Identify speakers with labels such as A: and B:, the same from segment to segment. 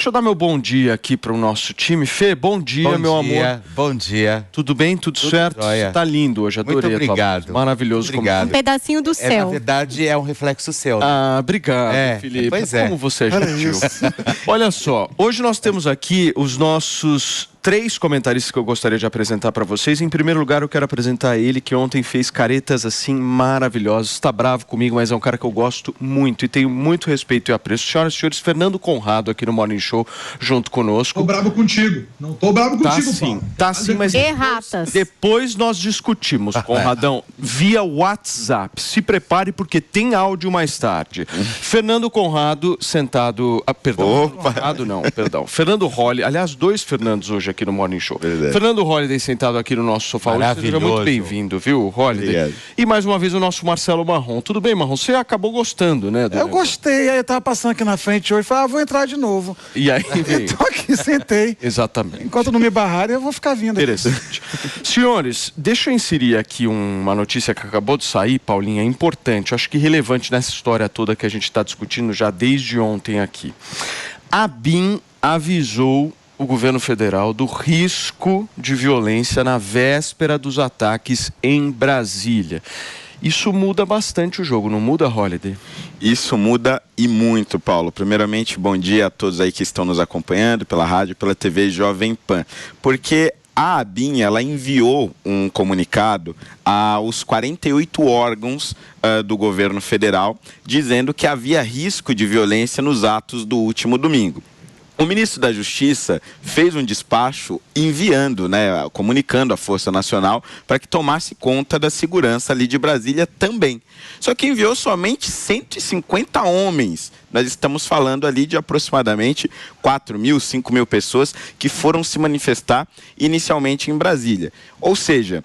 A: Deixa eu dar meu bom dia aqui para o nosso time. Fê, bom dia, meu amor.
B: Bom dia.
A: Tudo bem? Tudo certo?
B: Jóia.
A: Tá lindo hoje, adorei.
B: Muito obrigado.
A: Maravilhoso.
B: Muito obrigado.
C: Um pedacinho do céu.
B: Na verdade, é um reflexo seu.
A: Obrigado, Felipe.
B: Pois é.
A: Como você é gentil. Olha só, hoje nós temos aqui os nossos 3 comentaristas que eu gostaria de apresentar para vocês. Em primeiro lugar, eu quero apresentar ele, que ontem fez caretas assim maravilhosas. Está bravo comigo, mas é um cara que eu gosto muito e tenho muito respeito e apreço. Senhoras e senhores, Fernando Conrado aqui no Morning Show, junto conosco.
D: Tô bravo contigo. Não tô bravo contigo,
A: sim. Tá sim, mas depois nós discutimos, Conradão, via WhatsApp. Se prepare porque tem áudio mais tarde. Fernando Conrado sentado... Fernando Holly, aliás, 2 Fernandos hoje aqui no Morning Show. Verdade. Fernando Holliday sentado aqui no nosso sofá. Seja muito bem-vindo, viu, Holliday? Obrigado. E mais uma vez o nosso Marcelo Marrom. Tudo bem, Marrom? Você acabou gostando, né?
E: Eu gostei, aí eu tava passando aqui na frente hoje e falei, vou entrar de novo.
A: E aí veio.
E: Tô aqui, sentei.
A: Exatamente.
E: Enquanto não me barrarem, eu vou ficar vindo.
A: Interessante. Senhores, deixa eu inserir aqui uma notícia que acabou de sair, Paulinha, importante, acho que relevante nessa história toda que a gente está discutindo já desde ontem aqui. A BIM avisou o governo federal do risco de violência na véspera dos ataques em Brasília. Isso muda bastante o jogo, não muda, Holliday?
F: Isso muda e muito, Paulo. Primeiramente, bom dia a todos aí que estão nos acompanhando pela rádio, pela TV Jovem Pan. Porque a ABIN, ela enviou um comunicado aos 48 órgãos do governo federal, dizendo que havia risco de violência nos atos do último domingo. O ministro da Justiça fez um despacho enviando, comunicando à Força Nacional para que tomasse conta da segurança ali de Brasília também. Só que enviou somente 150 homens. Nós estamos falando ali de aproximadamente 4.000, 5.000 pessoas que foram se manifestar inicialmente em Brasília. Ou seja,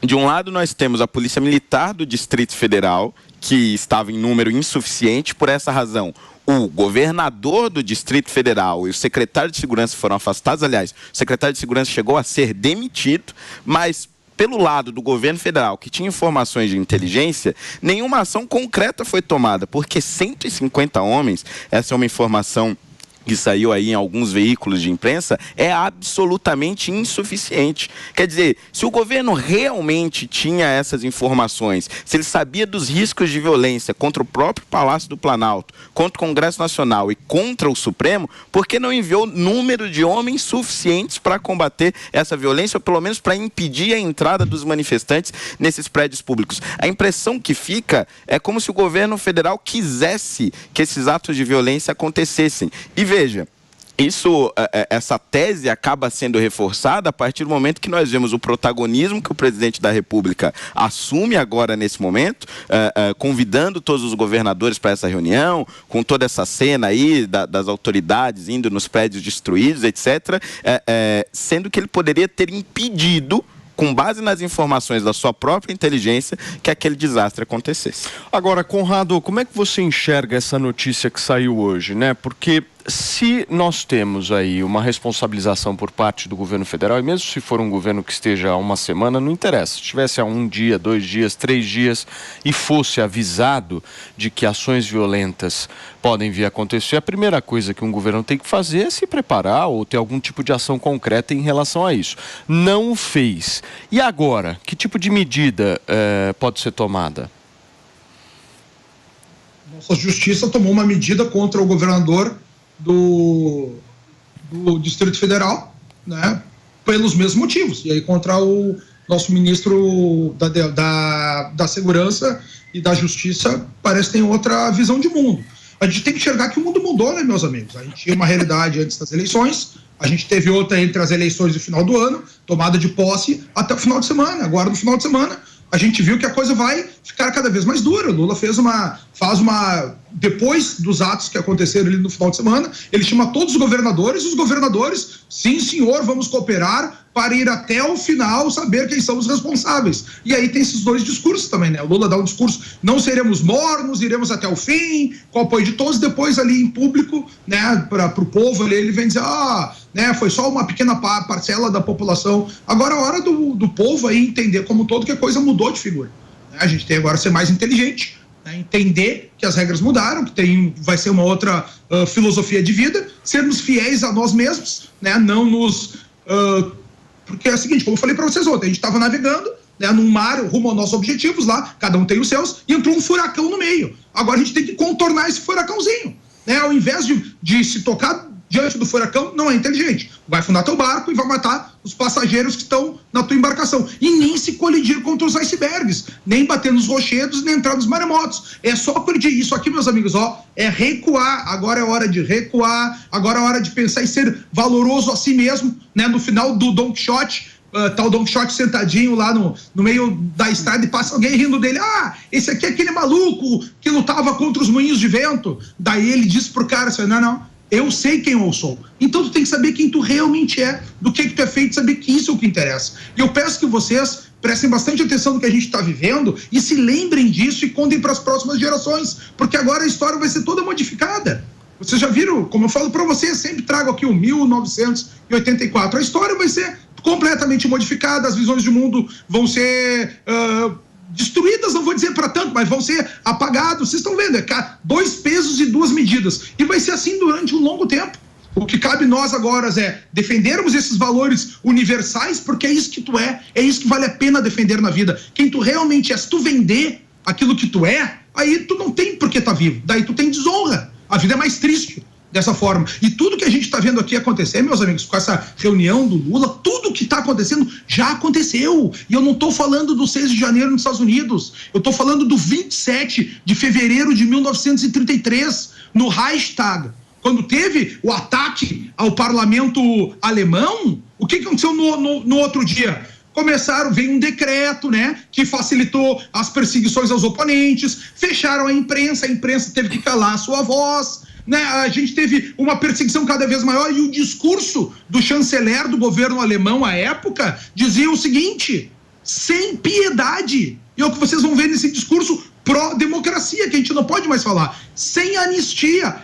F: de um lado nós temos a Polícia Militar do Distrito Federal, que estava em número insuficiente. Por essa razão, o governador do Distrito Federal e o secretário de Segurança foram afastados. Aliás, o secretário de Segurança chegou a ser demitido, mas pelo lado do governo federal, que tinha informações de inteligência, nenhuma ação concreta foi tomada, porque 150 homens, essa é uma informação que saiu aí em alguns veículos de imprensa, é absolutamente insuficiente. Quer dizer, se o governo realmente tinha essas informações, se ele sabia dos riscos de violência contra o próprio Palácio do Planalto, contra o Congresso Nacional e contra o Supremo, por que não enviou número de homens suficientes para combater essa violência, ou pelo menos para impedir a entrada dos manifestantes nesses prédios públicos? A impressão que fica é como se o governo federal quisesse que esses atos de violência acontecessem. E veja, essa tese acaba sendo reforçada a partir do momento que nós vemos o protagonismo que o presidente da República assume agora nesse momento, convidando todos os governadores para essa reunião, com toda essa cena aí das autoridades indo nos prédios destruídos, etc., sendo que ele poderia ter impedido, com base nas informações da sua própria inteligência, que aquele desastre acontecesse.
A: Agora, Conrado, como é que você enxerga essa notícia que saiu hoje, né? Porque se nós temos aí uma responsabilização por parte do governo federal, e mesmo se for um governo que esteja há uma semana, não interessa. Se estivesse há 1 dia, 2 dias, 3 dias e fosse avisado de que ações violentas podem vir a acontecer, a primeira coisa que um governo tem que fazer é se preparar ou ter algum tipo de ação concreta em relação a isso. Não o fez. E agora, que tipo de medida pode ser tomada?
D: Nossa Justiça tomou uma medida contra o governador do Distrito Federal, né, pelos mesmos motivos. E aí contra o nosso ministro da Segurança e da Justiça parece que tem outra visão de mundo. A gente tem que enxergar que o mundo mudou, né, meus amigos? A gente tinha uma realidade antes das eleições, a gente teve outra entre as eleições do final do ano, tomada de posse até o final de semana. Agora, no final de semana, a gente viu que a coisa vai ficar cada vez mais dura. O Lula depois dos atos que aconteceram ali no final de semana, ele chama todos os governadores, sim senhor, vamos cooperar para ir até o final, saber quem são os responsáveis. E aí tem esses 2 discursos também, né? O Lula dá um discurso, não seremos mornos, iremos até o fim, com o apoio de todos, depois ali em público, né, para o povo, ele vem dizer, foi só uma pequena parcela da população. Agora é a hora do povo aí entender como todo que a coisa mudou de figura. A gente tem agora que ser mais inteligente, né? Entender que as regras mudaram, que vai ser uma outra filosofia de vida, sermos fiéis a nós mesmos, né? Não nos... porque é o seguinte, como eu falei para vocês ontem, a gente estava navegando, né, num mar rumo aos nossos objetivos lá, cada um tem os seus, e entrou um furacão no meio. Agora a gente tem que contornar esse furacãozinho, né? Ao invés de se tocar diante do furacão, não é inteligente. Vai afundar teu barco e vai matar os passageiros que estão na tua embarcação. E nem se colidir contra os icebergs, nem bater nos rochedos, nem entrar nos maremotos. É só colidir. Isso aqui, meus amigos, é recuar. Agora é hora de recuar, agora é hora de pensar em ser valoroso a si mesmo, né? No final do Don Quixote, tá o Don Quixote sentadinho lá no meio da estrada e passa alguém rindo dele. Esse aqui é aquele maluco que lutava contra os moinhos de vento. Daí ele disse pro cara assim, não, eu sei quem eu sou. Então tu tem que saber quem tu realmente é, do que tu é feito, saber que isso é o que interessa. E eu peço que vocês prestem bastante atenção no que a gente está vivendo e se lembrem disso e contem para as próximas gerações, porque agora a história vai ser toda modificada. Vocês já viram, como eu falo para vocês, sempre trago aqui o 1984. A história vai ser completamente modificada, as visões de mundo vão ser destruídas, não vou dizer para tanto, mas vão ser apagados. Vocês estão vendo, 2 pesos e 2 medidas. E vai ser assim durante um longo tempo. O que cabe nós agora é defendermos esses valores universais, porque é isso que tu é isso que vale a pena defender na vida. Quem tu realmente é, se tu vender aquilo que tu é, aí tu não tem por que tá vivo. Daí tu tem desonra. A vida é mais triste dessa forma. E tudo que a gente está vendo aqui acontecer, meus amigos, com essa reunião do Lula, tudo que está acontecendo já aconteceu. E eu não estou falando do 6 de janeiro nos Estados Unidos. Eu estou falando do 27 de fevereiro de 1933, no Reichstag. Quando teve o ataque ao parlamento alemão, o que aconteceu no outro dia? Veio um decreto, né, que facilitou as perseguições aos oponentes, fecharam a imprensa teve que calar a sua voz, né? A gente teve uma perseguição cada vez maior e o discurso do chanceler do governo alemão à época dizia o seguinte, sem piedade, e é o que vocês vão ver nesse discurso pró-democracia, que a gente não pode mais falar, sem anistia.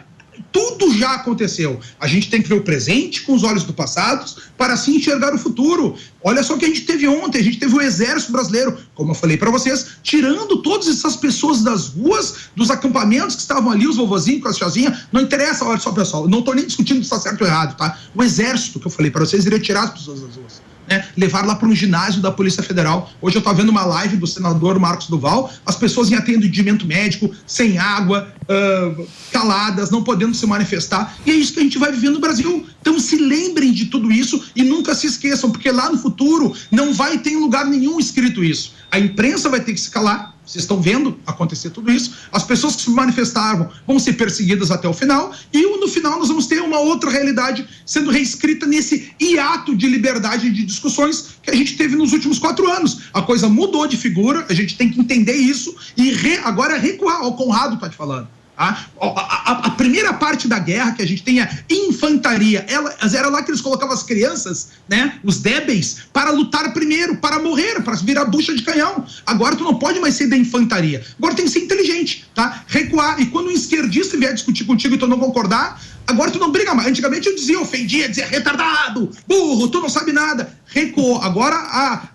D: Tudo já aconteceu. A gente tem que ver o presente com os olhos do passado para assim enxergar o futuro. Olha só o que a gente teve ontem. A gente teve o Exército Brasileiro, como eu falei para vocês, tirando todas essas pessoas das ruas, dos acampamentos que estavam ali, os vovozinhos com as tiazinhas. Não interessa, olha só, pessoal, eu não estou nem discutindo se está certo ou errado, tá? O Exército, que eu falei para vocês, iria tirar as pessoas das ruas, né? Levar lá para um ginásio da Polícia Federal. Hoje eu estava vendo uma live do senador Marcos Duval, as pessoas em atendimento médico, sem água, caladas, não podendo se manifestar, e é isso que a gente vai viver no Brasil. Então se lembrem de tudo isso e nunca se esqueçam, porque lá no futuro não vai ter em lugar nenhum escrito isso. A imprensa vai ter que se calar, vocês estão vendo acontecer tudo isso, as pessoas que se manifestaram vão ser perseguidas até o final, e no final nós vamos ter uma outra realidade sendo reescrita nesse hiato de liberdade de discussões que a gente teve nos últimos 4 anos. A coisa mudou de figura, a gente tem que entender isso e agora recuar. O Conrado está te falando. A primeira parte da guerra que a gente tem é infantaria. Era lá que eles colocavam as crianças, né, os débeis, para lutar primeiro, para morrer, para virar bucha de canhão. Agora tu não pode mais ser da infantaria. Agora tem que ser inteligente, tá? Recuar. E quando um esquerdista vier discutir contigo e tu não concordar, agora tu não briga mais. Antigamente eu ofendia, dizia retardado, burro, tu não sabe nada. Recuou. Agora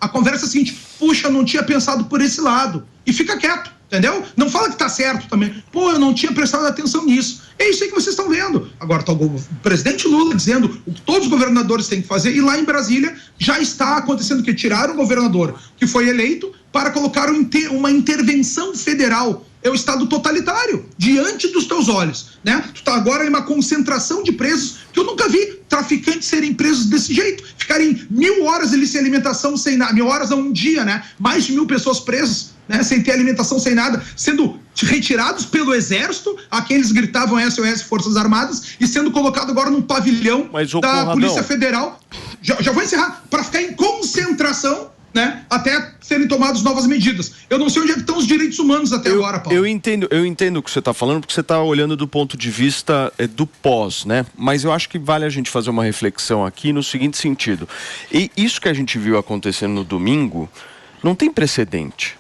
D: a conversa é a seguinte: puxa, eu não tinha pensado por esse lado. E fica quieto. Entendeu? Não fala que tá certo também. Pô, eu não tinha prestado atenção nisso. É isso aí que vocês estão vendo. Agora tá o presidente Lula dizendo o que todos os governadores têm que fazer, e lá em Brasília já está acontecendo que tiraram o governador que foi eleito para colocar uma intervenção federal. É o Estado totalitário, diante dos teus olhos, né? Tu tá agora em uma concentração de presos que eu nunca vi traficantes serem presos desse jeito, ficarem 1000 horas ali sem alimentação, sem nada, 1000 horas a um dia, né? Mais de 1000 pessoas presas, né? Sem ter alimentação, sem nada, sendo retirados pelo Exército, aqueles gritavam SOS Forças Armadas, e sendo colocado agora num pavilhão da Polícia Federal. Já vou encerrar, para ficar em concentração, né, até serem tomadas novas medidas. Eu não sei onde é que estão os direitos humanos até agora, Paulo.
A: Eu entendo o que você está falando, porque você está olhando do ponto de vista do pós, né? Mas eu acho que vale a gente fazer uma reflexão aqui no seguinte sentido. E isso que a gente viu acontecendo no domingo não tem precedente.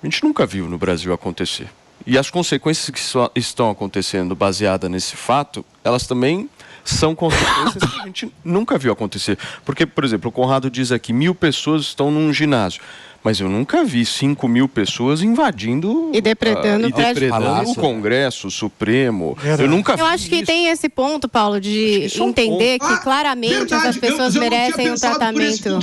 A: A gente nunca viu no Brasil acontecer. E as consequências que estão acontecendo baseadas nesse fato, elas também são consequências que a gente nunca viu acontecer. Porque, por exemplo, o Conrado diz aqui, 1.000 pessoas estão num ginásio. Mas eu nunca vi 5.000 pessoas invadindo
C: e depredando
A: o Congresso, o Supremo. Eu nunca vi.
C: Eu acho que
A: isso.
C: Tem esse ponto, Paulo, de entender que claramente as pessoas merecem um tratamento.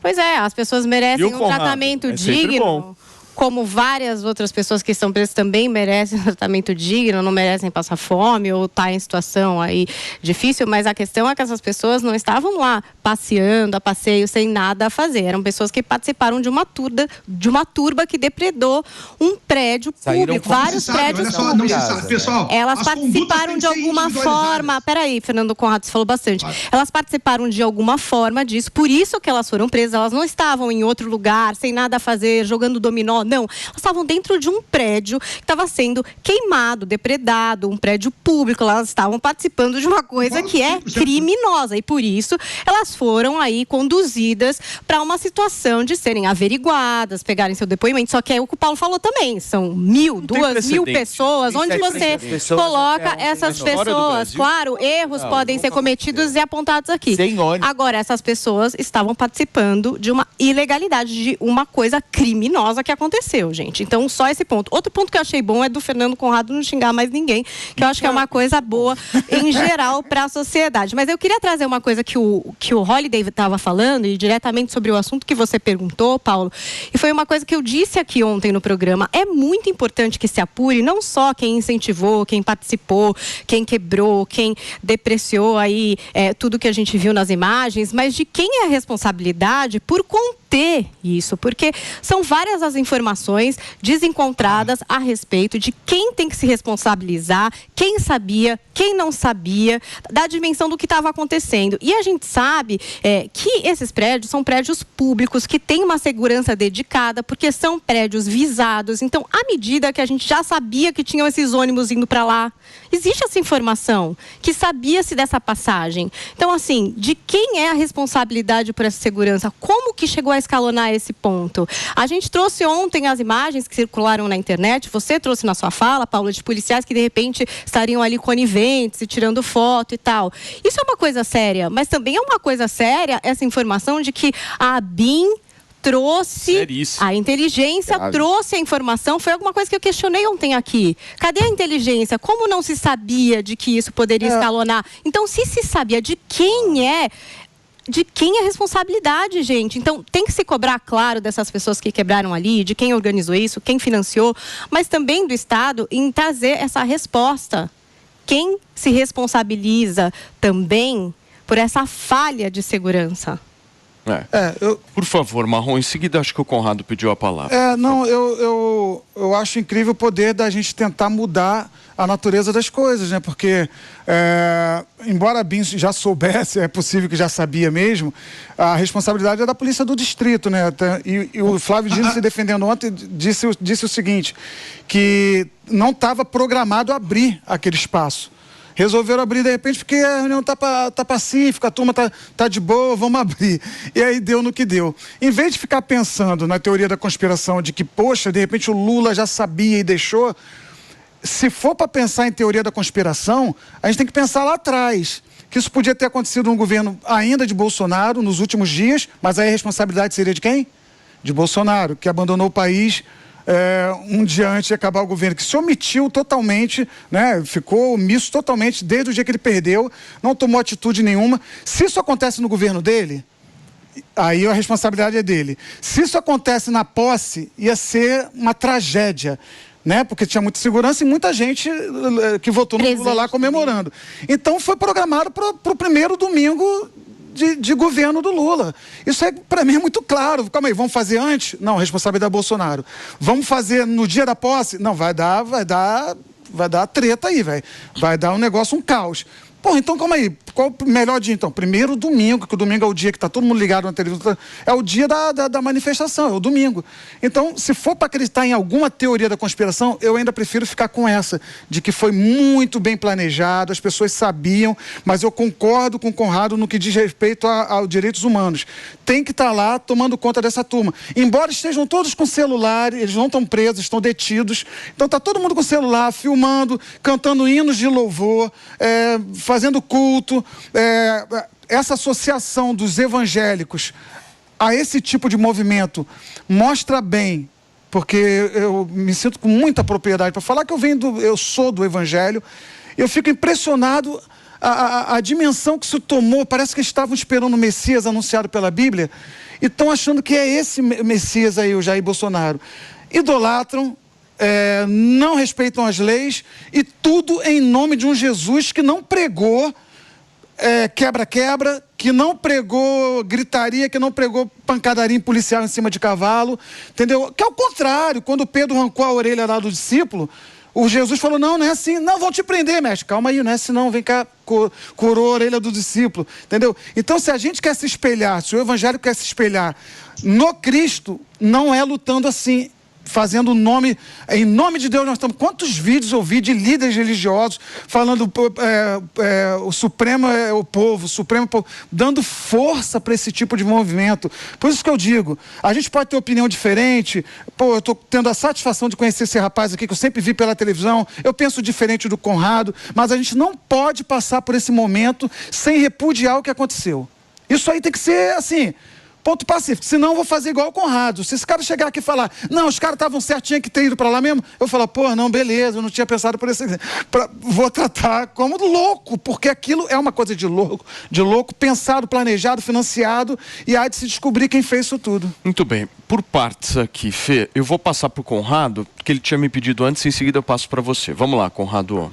C: Pois é, as pessoas merecem um tratamento digno. Como várias outras pessoas que estão presas também merecem um tratamento digno, não merecem passar fome ou estar em situação aí difícil, mas a questão é que essas pessoas não estavam lá passeando, a passeio, sem nada a fazer. Eram pessoas que participaram de uma turba que depredou um prédio público, vários prédios públicos.
D: Pessoal,
C: elas participaram de alguma forma. Peraí, Fernando Conrado, você falou bastante. Elas participaram de alguma forma disso, por isso que elas foram presas. Elas não estavam em outro lugar, sem nada a fazer, jogando dominó. Não, elas estavam dentro de um prédio que estava sendo queimado, depredado, um prédio público. Elas estavam participando de uma coisa que é criminosa e por isso elas foram aí conduzidas para uma situação de serem averiguadas, pegarem seu depoimento. Só que é o que o Paulo falou também, são 1.000, 2.000 pessoas, onde você coloca essas pessoas. Claro, erros podem ser cometidos e apontados aqui. Agora, essas pessoas estavam participando de uma ilegalidade, de uma coisa criminosa que aconteceu, gente. Então, só esse ponto. Outro ponto que eu achei bom é do Fernando Conrado não xingar mais ninguém, que eu acho que é uma coisa boa em geral para a sociedade. Mas eu queria trazer uma coisa que o Holiday estava falando, e diretamente sobre o assunto que você perguntou, Paulo, e foi uma coisa que eu disse aqui ontem no programa. É muito importante que se apure não só quem incentivou, quem participou, quem quebrou, quem depreciou aí tudo que a gente viu nas imagens, mas de quem é a responsabilidade por conter isso, porque são várias as informações desencontradas a respeito de quem tem que se responsabilizar, quem sabia, quem não sabia, da dimensão do que estava acontecendo. E a gente sabe que esses prédios são prédios públicos, que têm uma segurança dedicada, porque são prédios visados. Então, à medida que a gente já sabia que tinham esses ônibus indo para lá, existe essa informação, que sabia-se dessa passagem. Então, assim, de quem é a responsabilidade por essa segurança? Como que chegou a escalonar esse ponto? A gente trouxe ontem as imagens que circularam na internet, você trouxe na sua fala, Paulo, de policiais que de repente estariam ali coniventes e tirando foto e tal. Isso é uma coisa séria, mas também é uma coisa séria essa informação de que a ABIN trouxe a inteligência, trouxe a informação. Foi alguma coisa que eu questionei ontem aqui. Cadê a inteligência? Como não se sabia de que isso poderia escalonar? Então, se sabia de quem é a responsabilidade, gente. Então, tem que se cobrar, claro, dessas pessoas que quebraram ali, de quem organizou isso, quem financiou, mas também do Estado em trazer essa resposta. Quem se responsabiliza também por essa falha de segurança?
A: Por favor, Marrom, em seguida acho que o Conrado pediu a palavra.
E: Eu acho incrível o poder da gente tentar mudar a natureza das coisas, né? Porque, embora a BIM já soubesse, é possível que já sabia mesmo, a responsabilidade é da polícia do distrito, né? E o Flávio Dino, se defendendo ontem, disse o seguinte, que não estava programado abrir aquele espaço. Resolveram abrir de repente porque a reunião tá pacífica, a turma tá de boa, vamos abrir. E aí deu no que deu. Em vez de ficar pensando na teoria da conspiração de que, poxa, de repente o Lula já sabia e deixou, se for para pensar em teoria da conspiração, a gente tem que pensar lá atrás. Que isso podia ter acontecido no governo ainda de Bolsonaro, nos últimos dias, mas aí a responsabilidade seria de quem? De Bolsonaro, que abandonou o país um dia antes de acabar o governo, que se omitiu totalmente, né? Ficou omisso totalmente desde o dia que ele perdeu, não tomou atitude nenhuma. Se isso acontece no governo dele, aí a responsabilidade é dele. Se isso acontece na posse, ia ser uma tragédia, né? Porque tinha muita segurança e muita gente que votou no Lula lá comemorando. Então foi programado para o primeiro domingo de governo do Lula. Isso para mim é muito claro. Calma aí, vamos fazer antes? Não, responsabilidade é Bolsonaro. Vamos fazer no dia da posse? Não, vai dar treta aí, vai dar um negócio, um caos. Pô, então calma aí, qual o melhor dia, então? Primeiro, domingo, que o domingo é o dia que está todo mundo ligado na televisão, é o dia da manifestação, é o domingo. Então, se for para acreditar em alguma teoria da conspiração, eu ainda prefiro ficar com essa, de que foi muito bem planejado, as pessoas sabiam, mas eu concordo com o Conrado no que diz respeito aos direitos humanos. Tem que estar lá tomando conta dessa turma. Embora estejam todos com celular, eles não estão presos, estão detidos. Então está todo mundo com celular, filmando, cantando hinos de louvor, fazendo culto. Essa associação dos evangélicos a esse tipo de movimento mostra bem, porque eu me sinto com muita propriedade para falar que eu sou do evangelho. Eu fico impressionado a dimensão que isso tomou. Parece que estavam esperando o Messias anunciado pela Bíblia e estão achando que é esse Messias aí, o Jair Bolsonaro. Idolatram, não respeitam as leis e tudo em nome de um Jesus que não pregou quebra-quebra, que não pregou gritaria, que não pregou pancadaria policial em cima de cavalo, entendeu? Que é o contrário, quando Pedro arrancou a orelha lá do discípulo, o Jesus falou, não é assim, não, vão te prender, mestre, calma aí, não é assim não, vem cá, curou a orelha do discípulo, entendeu? Então, se a gente quer se espelhar, se o evangelho quer se espelhar no Cristo, não é lutando assim, fazendo em nome de Deus nós estamos. Quantos vídeos eu vi de líderes religiosos falando o Supremo é o povo, o Supremo é o povo, dando força para esse tipo de movimento. Por isso que eu digo, a gente pode ter opinião diferente. Eu estou tendo a satisfação de conhecer esse rapaz aqui, que eu sempre vi pela televisão, eu penso diferente do Conrado, mas a gente não pode passar por esse momento sem repudiar o que aconteceu. Isso aí tem que ser assim, ponto pacífico, senão eu vou fazer igual o Conrado. Se esse cara chegar aqui e falar, não, os caras estavam certos, tinha que ter ido para lá mesmo, eu falo, não, beleza, eu não tinha pensado por esse. Vou tratar como louco, porque aquilo é uma coisa de louco, pensado, planejado, financiado, e há de se descobrir quem fez isso tudo.
A: Muito bem, por partes aqui, Fê, eu vou passar para o Conrado, que ele tinha me pedido antes, e em seguida eu passo para você. Vamos lá, Conrado.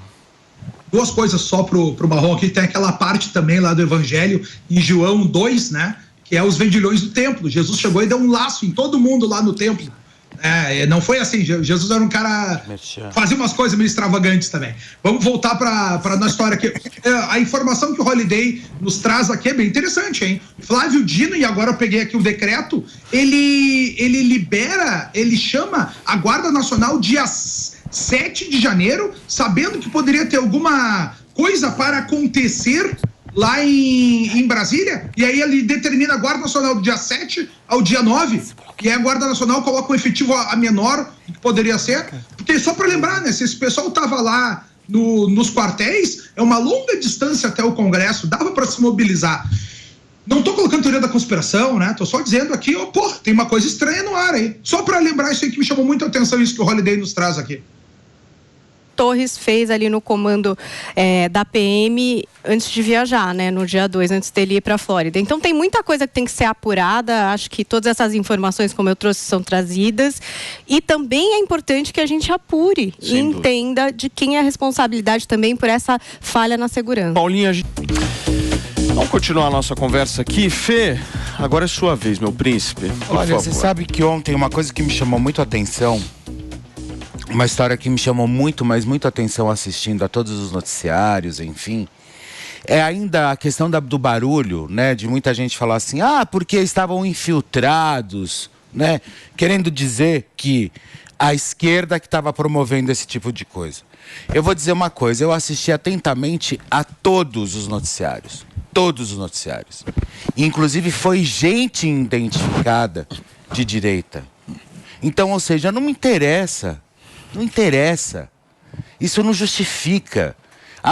D: Duas coisas só pro Marrom aqui, tem aquela parte também lá do Evangelho, em João 2, né? Que é os vendilhões do templo. Jesus chegou e deu um laço em todo mundo lá no templo. Não foi assim, Jesus era um cara, fazia umas coisas meio extravagantes também. Vamos voltar para nossa história aqui. A informação que o Holiday nos traz aqui é bem interessante, hein? Flávio Dino, e agora eu peguei aqui o decreto, ele chama a Guarda Nacional dia 7 de janeiro, sabendo que poderia ter alguma coisa para acontecer lá em Brasília, e aí ele determina a Guarda Nacional do dia 7 ao dia 9, e aí a Guarda Nacional coloca um efetivo a menor do que poderia ser, porque só para lembrar, né, se esse pessoal tava lá nos quartéis, é uma longa distância até o Congresso, dava para se mobilizar. Não tô colocando teoria da conspiração, né, tô só dizendo aqui, tem uma coisa estranha no ar aí, só para lembrar isso aí que me chamou muita atenção, isso que o Holiday nos traz aqui.
C: Torres fez ali no comando da PM antes de viajar, né, no dia 2, antes dele ir para a Flórida. Então tem muita coisa que tem que ser apurada, acho que todas essas informações, como eu trouxe, são trazidas, e também é importante que a gente apure e entenda de quem é a responsabilidade também por essa falha na segurança.
A: Paulinha, vamos continuar a nossa conversa aqui. Fê, agora é sua vez, meu príncipe.
B: Olha, você sabe que ontem uma coisa que me chamou muito a atenção, uma história que me chamou muito, mas muito atenção assistindo a todos os noticiários, enfim, é ainda a questão do barulho, né? De muita gente falar assim, porque estavam infiltrados, né? Querendo dizer que a esquerda que estava promovendo esse tipo de coisa. Eu vou dizer uma coisa, eu assisti atentamente a todos os noticiários. Todos os noticiários. Inclusive foi gente identificada de direita. Então, ou seja, não me interessa. Não interessa. Isso não justifica.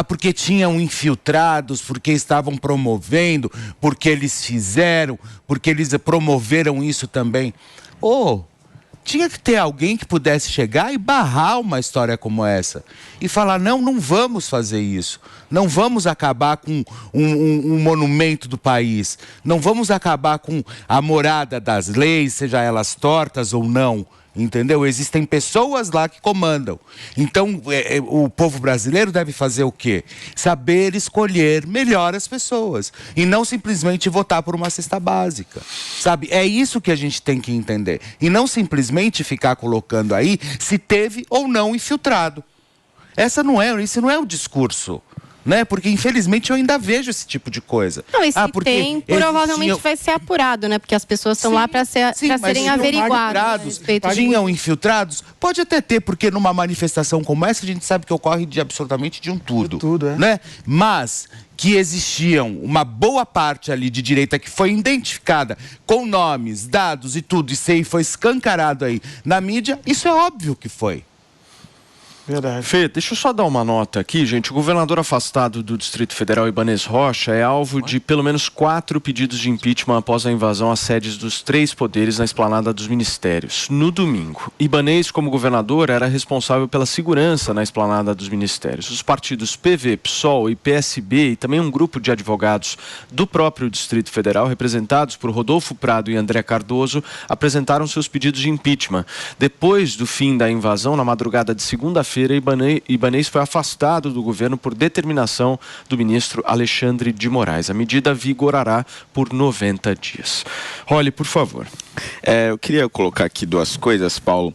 B: Porque tinham infiltrados, porque estavam promovendo, porque eles fizeram, porque eles promoveram isso também. Tinha que ter alguém que pudesse chegar e barrar uma história como essa. E falar, não vamos fazer isso. Não vamos acabar com um monumento do país. Não vamos acabar com a morada das leis, seja elas tortas ou não. Entendeu? Existem pessoas lá que comandam. Então, o povo brasileiro deve fazer o quê? Saber escolher melhor as pessoas. E não simplesmente votar por uma cesta básica. Sabe? É isso que a gente tem que entender. E não simplesmente ficar colocando aí se teve ou não infiltrado. Isso não é o discurso. né? Porque infelizmente eu ainda vejo esse tipo de coisa.
C: Não, e se tem, provavelmente vai ser apurado, né? Porque as pessoas estão lá para serem averiguadas.
B: Tinham infiltrados? Pode até ter, porque numa manifestação como essa a gente sabe que ocorre de absolutamente de um tudo, né? Mas que existiam uma boa parte ali de direita que foi identificada com nomes, dados e tudo, isso aí foi escancarado aí na mídia, isso é óbvio que foi.
A: Verdade. Fê, deixa eu só dar uma nota aqui, gente. O governador afastado do Distrito Federal, Ibanez Rocha, é alvo de pelo menos 4 pedidos de impeachment após a invasão às sedes dos 3 poderes na esplanada dos ministérios, no domingo. Ibanez, como governador, era responsável pela segurança na esplanada dos ministérios. Os partidos PV, PSOL e PSB e também um grupo de advogados do próprio Distrito Federal, representados por Rodolfo Prado e André Cardoso, apresentaram seus pedidos de impeachment. Depois do fim da invasão, na madrugada de segunda-feira, Ibanez foi afastado do governo por determinação do ministro Alexandre de Moraes. A medida vigorará por 90 dias. Roli, por favor.
F: Eu queria colocar aqui 2 coisas, Paulo.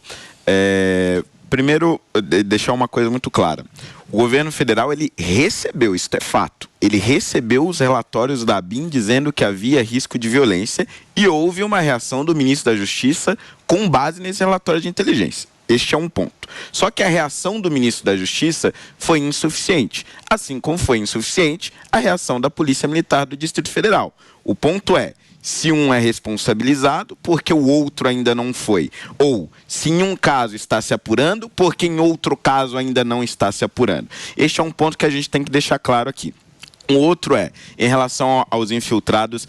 F: Primeiro, deixar uma coisa muito clara. O governo federal, ele recebeu, isso é fato, ele recebeu os relatórios da ABIN dizendo que havia risco de violência e houve uma reação do ministro da Justiça com base nesse relatório de inteligência. Este é um ponto. Só que a reação do ministro da Justiça foi insuficiente. Assim como foi insuficiente a reação da Polícia Militar do Distrito Federal. O ponto é, se um é responsabilizado porque o outro ainda não foi. Ou, se em um caso está se apurando, porque em outro caso ainda não está se apurando. Este é um ponto que a gente tem que deixar claro aqui. Um outro em relação aos infiltrados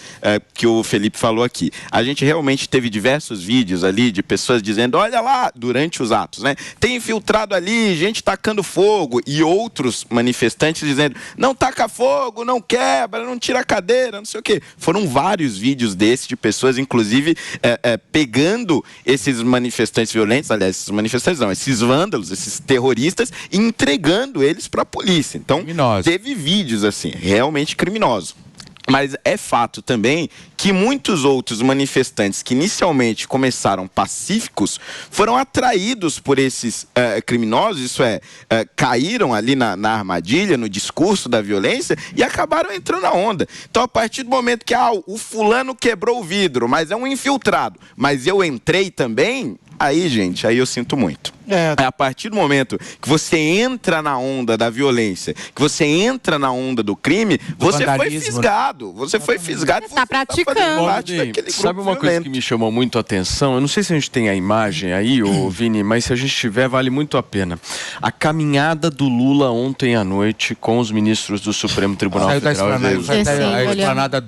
F: que o Felipe falou aqui. A gente realmente teve diversos vídeos ali de pessoas dizendo, olha lá, durante os atos, né? Tem infiltrado ali, gente tacando fogo, e outros manifestantes dizendo, não taca fogo, não quebra, não tira a cadeira, não sei o quê. Foram vários vídeos desses de pessoas, inclusive, pegando esses manifestantes violentos, aliás, esses manifestantes não, esses vândalos, esses terroristas, e entregando eles para a polícia. Então, teve vídeos assim, realmente criminoso. Mas é fato também que muitos outros manifestantes que inicialmente começaram pacíficos foram atraídos por esses criminosos, isso caíram ali na armadilha, no discurso da violência e acabaram entrando na onda. Então, a partir do momento que o fulano quebrou o vidro, mas é um infiltrado, mas eu entrei também, aí, gente, aí eu sinto muito. A partir do momento que você entra na onda da violência, que você entra na onda do crime, você foi fisgado. Você foi fisgado.
C: Está praticando.
A: Sabe uma coisa que me chamou muito a atenção? Eu não sei se a gente tem a imagem aí, Vini, mas se a gente tiver, vale muito a pena. A caminhada do Lula ontem à noite com os ministros do Supremo Tribunal Federal.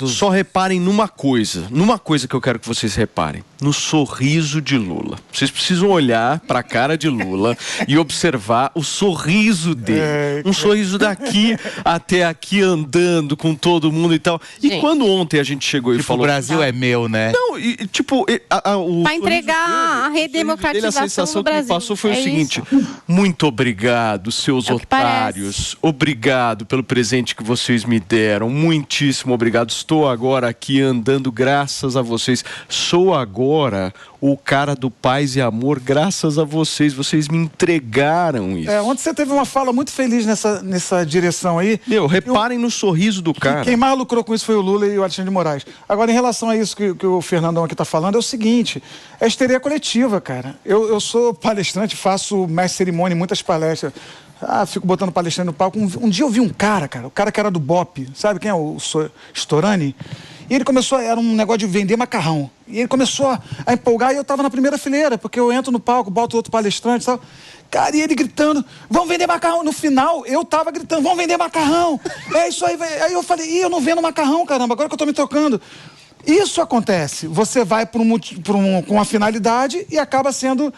A: Só reparem numa coisa que eu quero que vocês reparem. No sorriso de Lula. Vocês precisam olhar para a cara de Lula e observar o sorriso dele. Um sorriso daqui até aqui, andando com todo mundo e tal. E quando ontem a gente chegou e falou...
B: o Brasil é meu, né?
A: Não,
C: para entregar a redemocratização
A: a sensação
C: do Brasil.
A: Que me passou foi o seguinte, muito obrigado, seus otários. Obrigado pelo presente que vocês me deram. Muitíssimo obrigado. Estou agora aqui andando graças a vocês. Sou agora o cara do paz e amor graças a vocês. Vocês me entregaram isso.
E: Ontem você teve uma fala muito feliz nessa direção aí.
A: Reparem no sorriso do cara.
E: Quem mais lucrou com isso foi o Lula e o Alexandre de Moraes. Agora, em relação a isso que o Fernandão aqui está falando, é o seguinte, é histeria coletiva, cara. Eu sou palestrante, faço mestre cerimônia em muitas palestras. Fico botando palestrante no palco. Um dia eu vi um cara, o cara que era do BOP, sabe quem é? O Storani. E ele começou, era um negócio de vender macarrão. E ele começou a empolgar e eu estava na primeira fileira, porque eu entro no palco, boto outro palestrante e tal. Cara, e ele gritando, vamos vender macarrão. No final, eu tava gritando, vamos vender macarrão. É isso aí. Aí eu falei, eu não vendo macarrão, caramba, agora que eu tô me tocando. Isso acontece. Você vai com uma finalidade e acaba sendo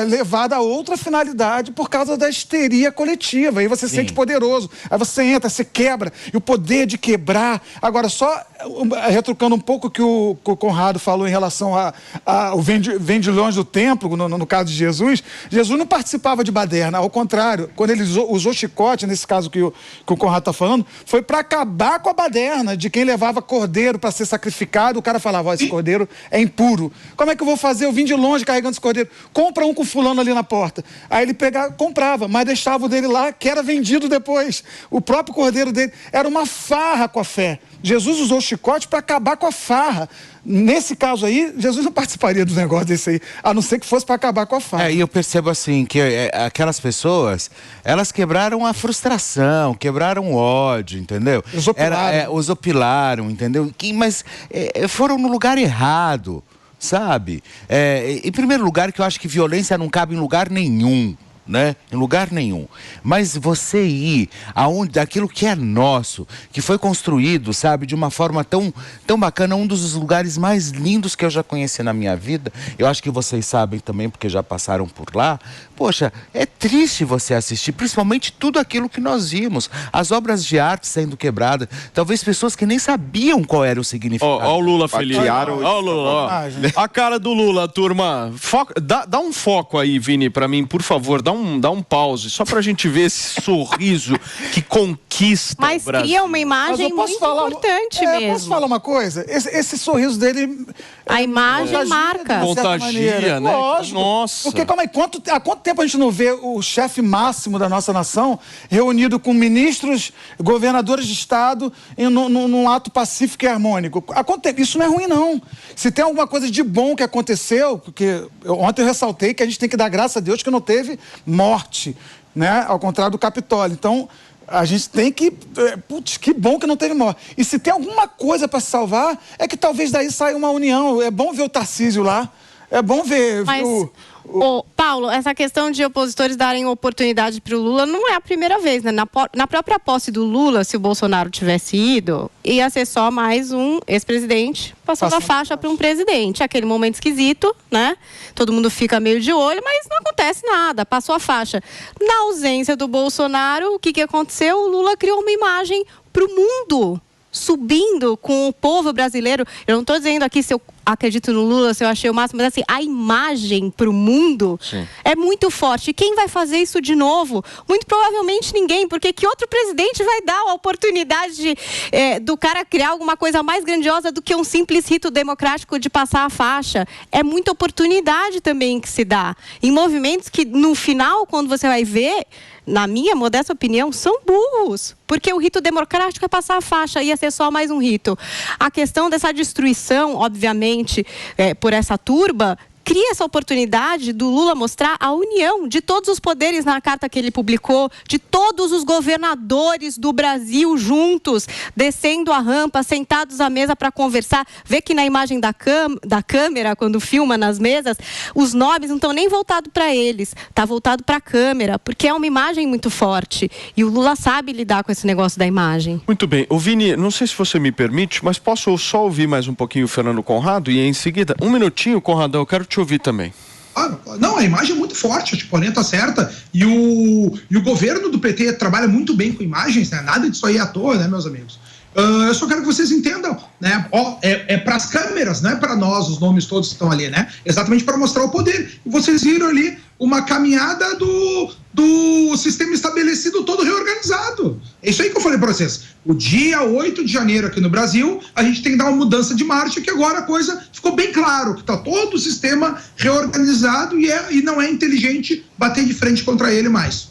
E: levado a outra finalidade por causa da histeria coletiva. Aí você se sente poderoso. Aí você entra, você quebra. E o poder de quebrar... Agora, só retrucando um pouco o que o Conrado falou em relação ao vem de longe do templo, no caso de Jesus. Jesus não participava de baderna. Ao contrário, quando ele usou chicote, nesse caso que o Conrado está falando, foi para acabar com a baderna de quem levava cordeiro para ser sacrificado sacrificado, o cara falava, esse cordeiro é impuro. Como é que eu vou fazer? Eu vim de longe carregando esse cordeiro. Compra um com fulano ali na porta. Aí ele comprava, mas deixava o dele lá, que era vendido depois. O próprio cordeiro dele era uma farra com a fé. Jesus usou o chicote para acabar com a farra. Nesse caso aí, Jesus não participaria do negócio desse aí, a não ser que fosse para acabar com a farra.
B: E eu percebo assim, que aquelas pessoas, elas quebraram a frustração, quebraram o ódio, entendeu? Os opilaram, entendeu? Mas foram no lugar errado, sabe? Em primeiro lugar, que eu acho que violência não cabe em lugar nenhum. Né? Em lugar nenhum. Mas você ir daquilo que é nosso, que foi construído, sabe, de uma forma tão bacana, um dos lugares mais lindos que eu já conheci na minha vida, eu acho que vocês sabem também, porque já passaram por lá. Poxa, é triste você assistir, principalmente tudo aquilo que nós vimos, as obras de arte sendo quebradas, talvez pessoas que nem sabiam qual era o significado.
A: Ó o Lula feliz. Ó o Lula, ó. A cara do Lula, turma. Dá um foco aí, Vini, pra mim, por favor, dá um pause, só pra gente ver esse sorriso que conquista o Brasil.
C: Mas cria uma imagem muito importante mesmo.
E: Posso falar uma coisa? Esse sorriso dele...
C: A imagem marca.
A: Contagia, né?
E: Lógico.
A: Nossa.
E: Porque, calma aí, há quanto tempo a gente não vê o chefe máximo da nossa nação reunido com ministros, governadores de estado, num ato pacífico e harmônico? Há quanto tempo? Isso não é ruim, não. Se tem alguma coisa de bom que aconteceu, porque ontem eu ressaltei que a gente tem que dar graças a Deus que não teve morte, né? Ao contrário do Capitólio. Então, a gente tem que... Putz, que bom que não teve morte. E se tem alguma coisa para se salvar, é que talvez daí saia uma união. É bom ver o Tarcísio lá. É bom ver...
C: Mas, Paulo, essa questão de opositores darem oportunidade para o Lula não é a primeira vez, né? Na própria posse do Lula, se o Bolsonaro tivesse ido, ia ser só mais um ex-presidente passando a faixa para um presidente. Aquele momento esquisito, né? Todo mundo fica meio de olho, mas não acontece nada. Passou a faixa. Na ausência do Bolsonaro, o que aconteceu? O Lula criou uma imagem para o mundo, subindo com o povo brasileiro. Eu não estou dizendo aqui se eu acredito no Lula, se eu achei o máximo, mas assim, a imagem para o mundo é muito forte. E quem vai fazer isso de novo? Muito provavelmente ninguém, porque que outro presidente vai dar a oportunidade do cara criar alguma coisa mais grandiosa do que um simples rito democrático de passar a faixa? É muita oportunidade também que se dá. Em movimentos que, no final, quando você vai ver, na minha modesta opinião, são burros. Porque o rito democrático é passar a faixa, ia ser só mais um rito. A questão dessa destruição, obviamente, por essa turba, cria essa oportunidade do Lula mostrar a união de todos os poderes na carta que ele publicou, de todos os governadores do Brasil juntos, descendo a rampa, sentados à mesa para conversar. Vê que na imagem da câmera, quando filma nas mesas, os nomes não estão nem voltados para eles, está voltado para a câmera, porque é uma imagem muito forte. E o Lula sabe lidar com esse negócio da imagem.
A: Muito bem. O Vini, não sei se você me permite, mas posso só ouvir mais um pouquinho o Fernando Conrado e em seguida, um minutinho, Conradão, eu quero te ouvir também.
D: Não, a imagem é muito forte, a Tipolinha tá certa, e o governo do PT trabalha muito bem com imagens, né? Nada disso aí é à toa, né, meus amigos? Eu só quero que vocês entendam, né? É para as câmeras, não é para nós, os nomes todos que estão ali, né? Exatamente para mostrar o poder. E vocês viram ali uma caminhada do sistema estabelecido todo reorganizado. É isso aí que eu falei para vocês. O dia 8 de janeiro aqui no Brasil, a gente tem que dar uma mudança de marcha, que agora a coisa ficou bem claro, que está todo o sistema reorganizado e não é inteligente bater de frente contra ele mais.